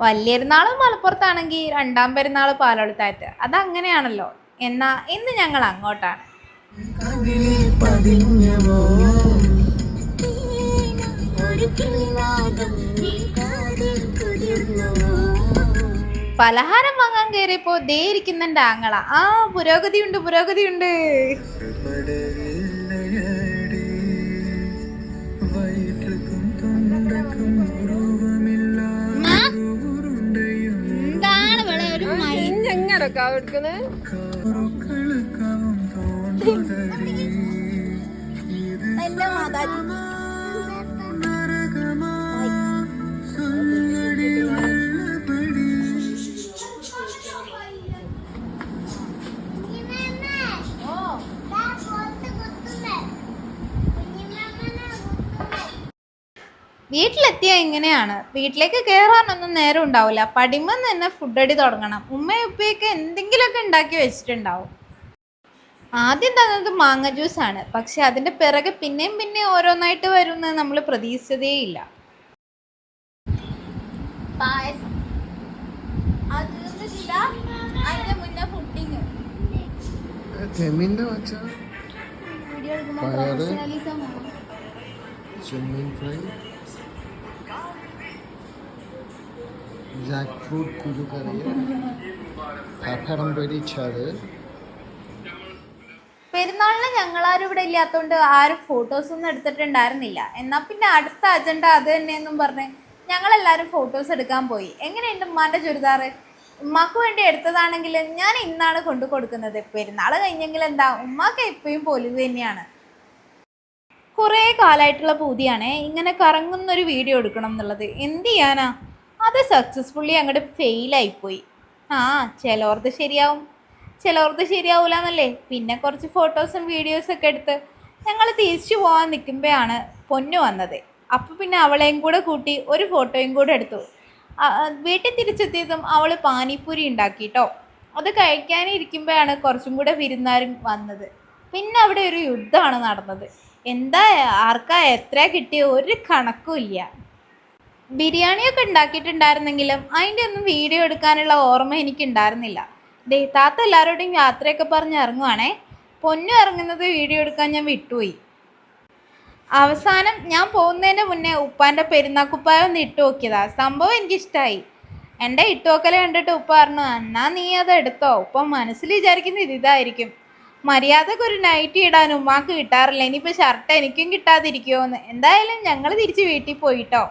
വലിയൊരുന്നാൾ മലപ്പുറത്താണെങ്കിൽ രണ്ടാം പെരുന്നാൾ പാലോളത്തായിട്ട് അതങ്ങനെയാണല്ലോ. എന്നാ ഇന്ന് ഞങ്ങൾ അങ്ങോട്ടാണ്. പലഹാരം വാങ്ങാൻ കയറിയപ്പോ ദേ ഇരിക്കുന്നുണ്ട് ആങ്ങള. ആ പുരോഗതിയുണ്ട് പുരോഗതിയുണ്ട്. വീട്ടിലെത്തിയാ ഇങ്ങനെയാണ്. വീട്ടിലേക്ക് കയറാനൊന്നും നേരം ഉണ്ടാവില്ല. പടിമന്ന് തന്നെ ഫുഡ് അടി തുടങ്ങണം. ഉമ്മയും ഉപ്പയൊക്കെ എന്തെങ്കിലുമൊക്കെ ഉണ്ടാക്കി വെച്ചിട്ടുണ്ടാവും. ആദ്യം തന്നത് മാങ്ങ ജ്യൂസാണ്. പക്ഷെ അതിന്റെ പിറകെ പിന്നെയും പിന്നെ ഓരോന്നായിട്ട് വരുമെന്ന് നമ്മൾ പ്രതീക്ഷിച്ചതേയില്ല. പായസം, ജാക്ക് ഫ്രൂട്ട് കുരു കറി, പൊരിച്ചത്. പെരുന്നാളിന് ഞങ്ങളാരും ഇവിടെ ഇല്ലാത്തതുകൊണ്ട് ആരും ഫോട്ടോസ് ഒന്നും എടുത്തിട്ടുണ്ടായിരുന്നില്ല. എന്നാൽ പിന്നെ അടുത്ത അജണ്ട അത് തന്നെയെന്നും പറഞ്ഞ് ഞങ്ങളെല്ലാവരും ഫോട്ടോസ് എടുക്കാൻ പോയി. എങ്ങനെയുണ്ട് ഉമ്മാൻ്റെ ചുരിദാറ്? ഉമ്മാക്ക് വേണ്ടി എടുത്തതാണെങ്കിൽ ഞാൻ ഇന്നാണ് കൊണ്ടു കൊടുക്കുന്നത്. പെരുന്നാൾ കഴിഞ്ഞെങ്കിൽ എന്താ, ഉമ്മാക്ക് എപ്പോഴും പൊലിവ് തന്നെയാണ്. കുറേ കാലമായിട്ടുള്ള പൂതിയാണ് ഇങ്ങനെ കറങ്ങുന്നൊരു വീഡിയോ എടുക്കണം എന്നുള്ളത്. എന്ത് ചെയ്യാനാ, അത് സക്സസ്ഫുള്ളി അങ്ങോട്ട് ഫെയിലായിപ്പോയി. ആ ചിലവർക്ക് ശരിയാവും, ചിലവർക്ക് ശരിയാവില്ല എന്നല്ലേ. പിന്നെ കുറച്ച് ഫോട്ടോസും വീഡിയോസൊക്കെ എടുത്ത് ഞങ്ങൾ തിരിച്ചു പോകാൻ നിൽക്കുമ്പോഴാണ് പൊന്നു വന്നത്. അപ്പോൾ പിന്നെ അവളെയും കൂടെ കൂട്ടി ഒരു ഫോട്ടോയും കൂടെ എടുത്തു. വീട്ടിൽ തിരിച്ചെത്തിയതും അവൾ പാനിപ്പൂരി ഉണ്ടാക്കിട്ടോ. അത് കഴിക്കാനിരിക്കുമ്പോഴാണ് കുറച്ചും കൂടെ വിരുന്നാരും വന്നത്. പിന്നെ അവിടെ ഒരു യുദ്ധമാണ് നടന്നത്. എന്താ ആർക്കാ എത്ര കിട്ടിയ ഒരു കണക്കുമില്ല. ബിരിയാണിയൊക്കെ ഉണ്ടാക്കിയിട്ടുണ്ടായിരുന്നെങ്കിലും അതിൻ്റെ ഒന്നും വീഡിയോ എടുക്കാനുള്ള ഓർമ്മ എനിക്കുണ്ടായിരുന്നില്ല. താത്ത എല്ലാവരോടും യാത്രയൊക്കെ പറഞ്ഞ് ഇറങ്ങുവാണേ. പൊന്നു ഇറങ്ങുന്നത് വീഡിയോ എടുക്കാൻ ഞാൻ വിട്ടുപോയി. അവസാനം ഞാൻ പോകുന്നതിന് മുന്നേ ഉപ്പാൻ്റെ പെരുന്നാക്കുപ്പായ ഒന്ന് ഇട്ട് നോക്കിയതാ. സംഭവം എനിക്കിഷ്ടമായി. എൻ്റെ ഇട്ടുനോക്കല് കണ്ടിട്ട് ഉപ്പ പറഞ്ഞു, എന്നാ നീ അത് എടുത്തോ. ഉപ്പം മനസ്സിൽ വിചാരിക്കുന്നത് ഇതായിരിക്കും, മര്യാദക്ക് ഒരു നൈറ്റി ഇടാൻ ഉമ്മാക്ക് കിട്ടാറില്ല, ഇനിയിപ്പോൾ ഷർട്ട് എനിക്കും കിട്ടാതിരിക്കുമോ എന്ന്. എന്തായാലും ഞങ്ങൾ തിരിച്ച് വീട്ടിൽ പോയിട്ടോ.